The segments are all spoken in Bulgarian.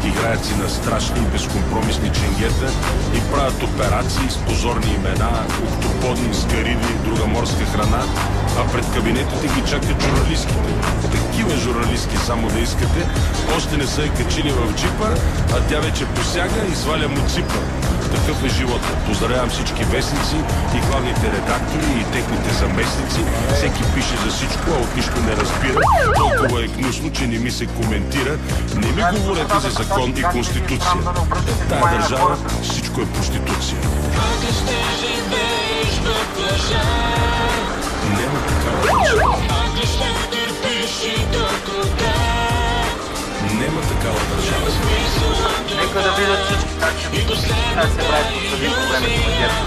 играят си на страшни и безкомпромисни ченгета и правят операции с позорни имена, октоподи, скариди и друга морска храна, а пред кабинетите ги чакат журналистките. Такива журналистки само да искате, още не са я качили в джипа, а тя вече посяга и сваля му ципа. Такъв е живота. Поздравявам всички вестници и главните редактори и техните заместници. Всеки пише за всичко, а от нищо не разбира. Толкова е гнусно, че не ми се коментира. Не ми говорете за закон и конституция. Тая държава всичко е проституция. Няма такава държава. Нема такава държава. Нека да видят всички как се прави подсъди по времето на ГЕРБ.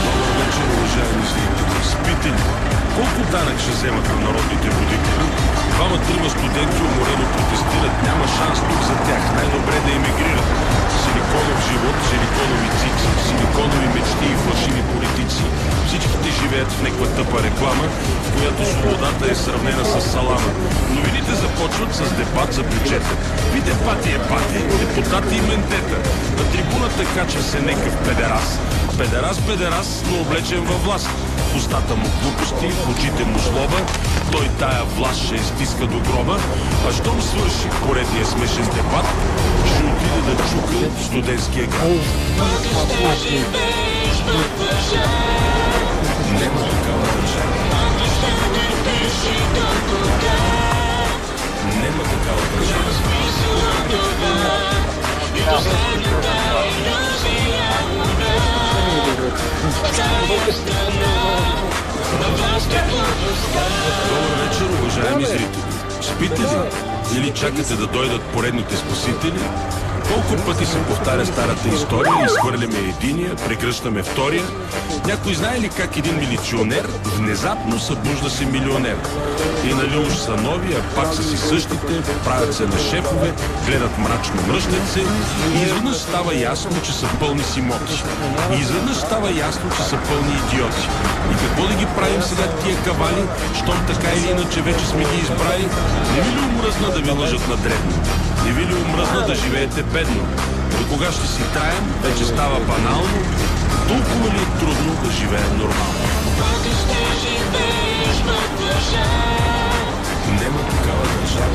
Добър вечер, уважаеми зрители. Спите ли? Колко данък ще вземат на народните водители? Двама-трима студенти уморено протестират. Няма шанс тук за тях. Най-добре да емигрират. Силиконов живот, силиконови цици, силиконови мечти и фалшиви политици. Всичките живеят в някаква тъпа реклама, в която свободата е сравнена с салама. Новините започват с дебат за бюджета. Ви дебати е пати, депутати и ментета. На трибуната качва се някакъв педерас. Педерас, но облечен във власт. В устата му глупости, в очите му злоба. Той тая власт ще изтиска до гроба. А щом свърши поредния смешен дебат, ще отиде да чука в студентския град. Нема такава държава. Нема такава държава. Добър вечер, уважаеми зрители. Спите ли? Или чакате да дойдат поредните спасители? Колко пъти се повтаря старата история, изхвърляме единия, прегръщаме втория. Някой знае ли как един милиционер внезапно събужда се милионер? И нали уж са нови, а пак са си същите, правят се на шефове, гледат мрачно, мръщат се и изведнъж става ясно, че са пълни с имоти. И изведнъж става ясно, че са пълни идиоти. И какво да ги правим сега тия кавали, щом така или иначе вече сме ги избрали? Не ви ли омръзна да ви лъжат на дребно? Не ви ли омръзна да живеете бедно? До кога ще си траем, вече става банално? Толкова ли е трудно да живеем нормално? Нема такава държава.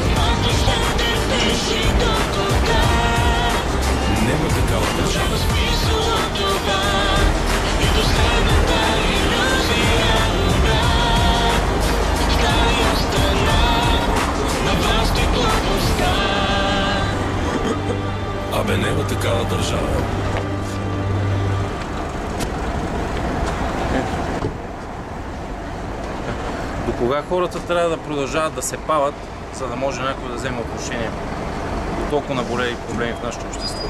Нема такава държава. Абе, нема такава държава. До кога хората трябва да продължават да се пават, за да може някой да вземе отношение до толкова наболели проблеми в нашето общество?